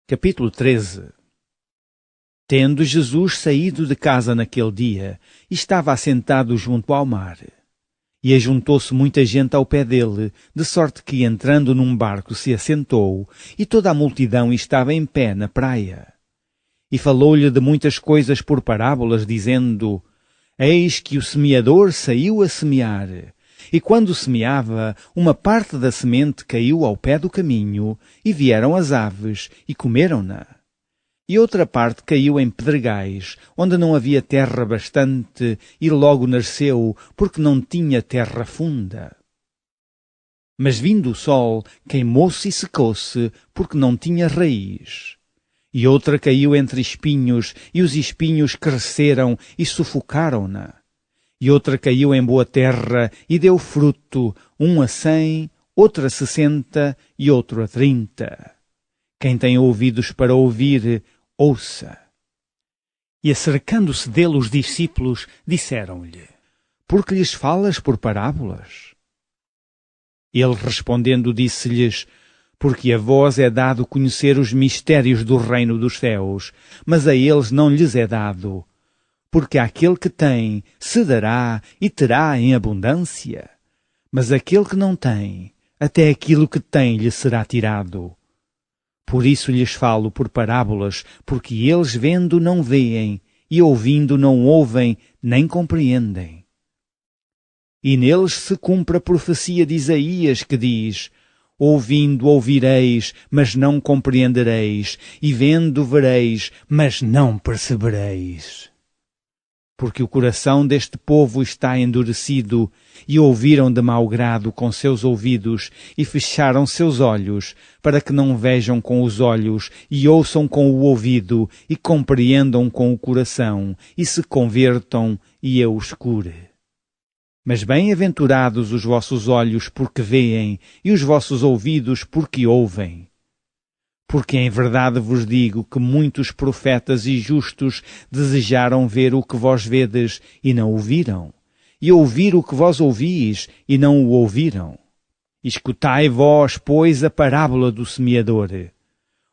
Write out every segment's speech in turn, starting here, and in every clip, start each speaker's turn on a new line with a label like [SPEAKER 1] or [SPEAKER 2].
[SPEAKER 1] Capítulo 13. Tendo Jesus saído de casa naquele dia, estava assentado junto ao mar. E ajuntou-se muita gente ao pé dele, de sorte que, entrando num barco, se assentou, e toda a multidão estava em pé na praia. E falou-lhe de muitas coisas por parábolas, dizendo: Eis que o semeador saiu a semear. E quando semeava, uma parte da semente caiu ao pé do caminho, e vieram as aves, e comeram-na. E outra parte caiu em pedregais, onde não havia terra bastante, e logo nasceu, porque não tinha terra funda. Mas vindo o sol, queimou-se e secou-se, porque não tinha raiz. E outra caiu entre espinhos, e os espinhos cresceram e sufocaram-na. E outra caiu em boa terra e deu fruto, um a 100, outro a 60 e outro a 30. Quem tem ouvidos para ouvir, ouça. E acercando-se dele os discípulos, disseram-lhe: Por que lhes falas por parábolas? Ele respondendo disse-lhes: Porque a vós é dado conhecer os mistérios do reino dos céus, mas a eles não lhes é dado. Porque àquele que tem, se dará e terá em abundância. Mas aquele que não tem, até aquilo que tem lhe será tirado. Por isso lhes falo por parábolas, porque eles vendo não veem, e ouvindo não ouvem, nem compreendem. E neles se cumpre a profecia de Isaías, que diz: Ouvindo ouvireis, mas não compreendereis, e vendo vereis, mas não percebereis. Porque o coração deste povo está endurecido, e ouviram de mau grado com seus ouvidos, e fecharam seus olhos, para que não vejam com os olhos, e ouçam com o ouvido, e compreendam com o coração, e se convertam, e eu os cure. Mas bem-aventurados os vossos olhos porque veem, e os vossos ouvidos porque ouvem. Porque em verdade vos digo que muitos profetas e justos desejaram ver o que vós vedes e não o viram, e ouvir o que vós ouvis e não o ouviram. Escutai vós, pois, a parábola do semeador.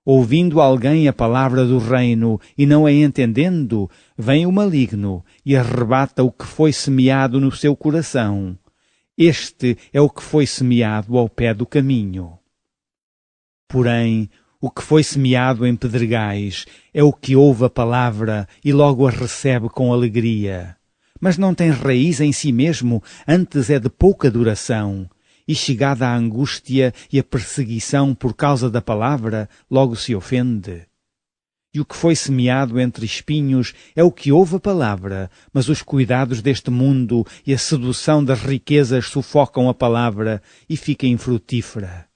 [SPEAKER 1] Ouvindo alguém a palavra do reino e não a entendendo, vem o maligno e arrebata o que foi semeado no seu coração. Este é o que foi semeado ao pé do caminho. Porém, o que foi semeado em pedregais é o que ouve a palavra e logo a recebe com alegria. Mas não tem raiz em si mesmo, antes é de pouca duração. E chegada a angústia e a perseguição por causa da palavra, logo se ofende. E o que foi semeado entre espinhos é o que ouve a palavra, mas os cuidados deste mundo e a sedução das riquezas sufocam a palavra e fica infrutífera.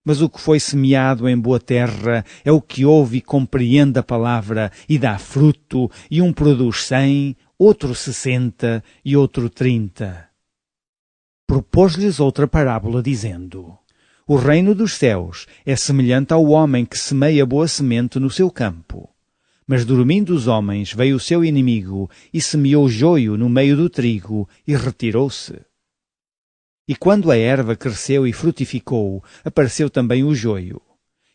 [SPEAKER 1] Mas o que foi semeado em boa terra é o que ouve e compreende a palavra e dá fruto, e um produz 100, outro 60 e outro 30. Propôs-lhes outra parábola, dizendo: O reino dos céus é semelhante ao homem que semeia boa semente no seu campo. Mas dormindo os homens, veio o seu inimigo e semeou joio no meio do trigo e retirou-se. E quando a erva cresceu e frutificou, apareceu também o joio.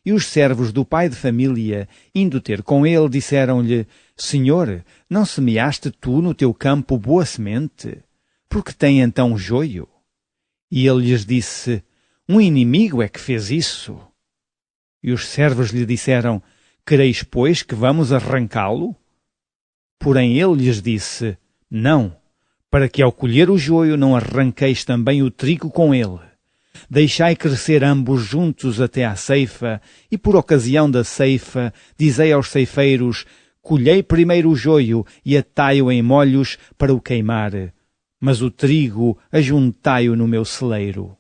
[SPEAKER 1] E os servos do pai de família, indo ter com ele, disseram-lhe: Senhor, não semeaste tu no teu campo boa semente? Por que tem então joio? E ele lhes disse: Um inimigo é que fez isso. E os servos lhe disseram: Quereis, pois, que vamos arrancá-lo? Porém ele lhes disse: Não, para que ao colher o joio não arranqueis também o trigo com ele. Deixai crescer ambos juntos até à ceifa, e por ocasião da ceifa, dizei aos ceifeiros: Colhei primeiro o joio e atai-o em molhos para o queimar, mas o trigo ajuntai-o no meu celeiro.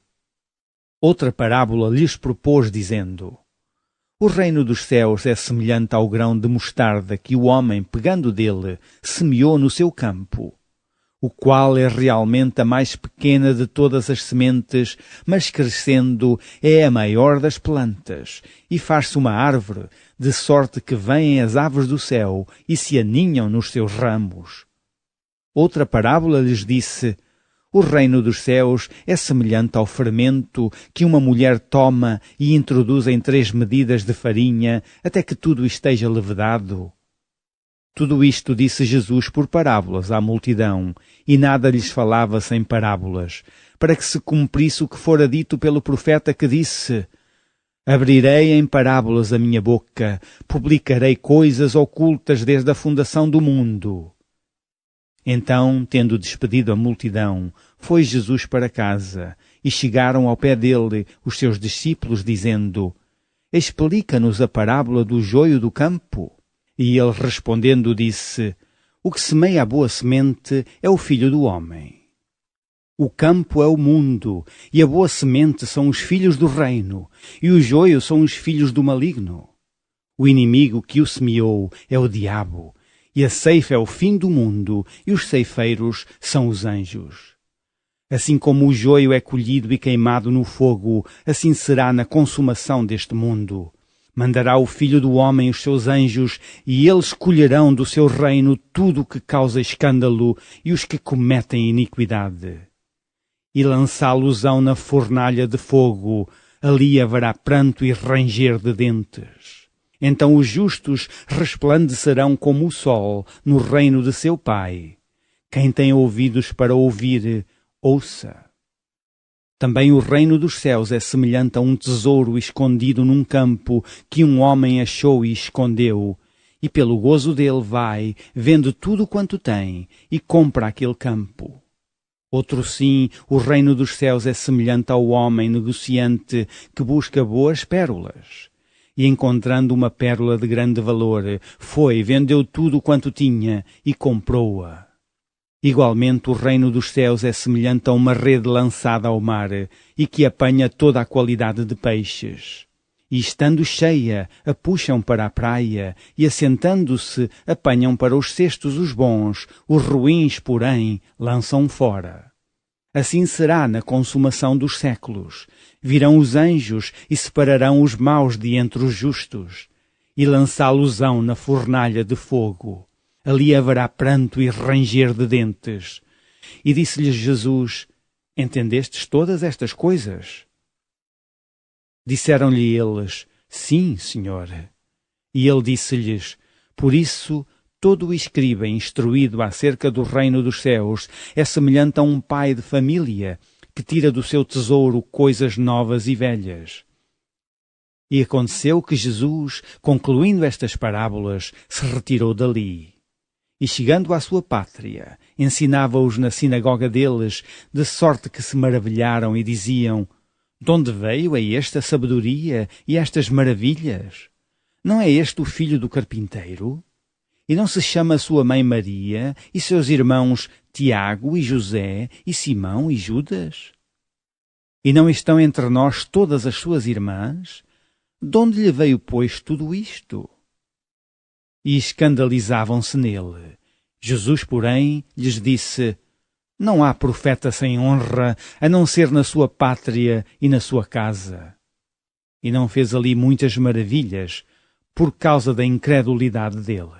[SPEAKER 1] Outra parábola lhes propôs, dizendo: O reino dos céus é semelhante ao grão de mostarda que o homem, pegando dele, semeou no seu campo, o qual é realmente a mais pequena de todas as sementes, mas crescendo é a maior das plantas, e faz-se uma árvore, de sorte que vêm as aves do céu e se aninham nos seus ramos. Outra parábola lhes disse: O reino dos céus é semelhante ao fermento que uma mulher toma e introduz em 3 medidas de farinha até que tudo esteja levedado. Tudo isto disse Jesus por parábolas à multidão, e nada lhes falava sem parábolas, para que se cumprisse o que fora dito pelo profeta que disse: Abrirei em parábolas a minha boca, publicarei coisas ocultas desde a fundação do mundo. Então, tendo despedido a multidão, foi Jesus para casa, e chegaram ao pé dele os seus discípulos, dizendo: Explica-nos a parábola do joio do campo. E ele respondendo disse: O que semeia a boa semente é o Filho do Homem. O campo é o mundo, e a boa semente são os filhos do reino, e o joio são os filhos do maligno. O inimigo que o semeou é o diabo, e a ceifa é o fim do mundo, e os ceifeiros são os anjos. Assim como o joio é colhido e queimado no fogo, assim será na consumação deste mundo. Mandará o Filho do Homem os seus anjos, e eles colherão do seu reino tudo o que causa escândalo e os que cometem iniquidade. E lançá-los-ão na fornalha de fogo, ali haverá pranto e ranger de dentes. Então os justos resplandecerão como o sol no reino de seu Pai. Quem tem ouvidos para ouvir, ouça. Também o reino dos céus é semelhante a um tesouro escondido num campo que um homem achou e escondeu, e pelo gozo dele vai, vende tudo quanto tem, e compra aquele campo. Outro sim, o reino dos céus é semelhante ao homem negociante que busca boas pérolas. E encontrando uma pérola de grande valor, foi, vendeu tudo quanto tinha e comprou-a. Igualmente o reino dos céus é semelhante a uma rede lançada ao mar e que apanha toda a qualidade de peixes. E estando cheia, a puxam para a praia e assentando-se, apanham para os cestos os bons, os ruins, porém, lançam fora. Assim será na consumação dos séculos. Virão os anjos e separarão os maus de entre os justos, e lançá-los-ão na fornalha de fogo. Ali haverá pranto e ranger de dentes. E disse-lhes Jesus: Entendestes todas estas coisas? Disseram-lhe eles: Sim, Senhor. E ele disse-lhes: Por isso, todo o escriba instruído acerca do reino dos céus é semelhante a um pai de família que tira do seu tesouro coisas novas e velhas. E aconteceu que Jesus, concluindo estas parábolas, se retirou dali. E chegando à sua pátria, ensinava-os na sinagoga deles, de sorte que se maravilharam e diziam: De onde veio esta sabedoria e estas maravilhas? Não é este o filho do carpinteiro? E não se chama sua mãe Maria e seus irmãos Tiago e José e Simão e Judas? E não estão entre nós todas as suas irmãs? De onde lhe veio, pois, tudo isto? E escandalizavam-se nele. Jesus, porém, lhes disse: Não há profeta sem honra, a não ser na sua pátria e na sua casa. E não fez ali muitas maravilhas, por causa da incredulidade deles.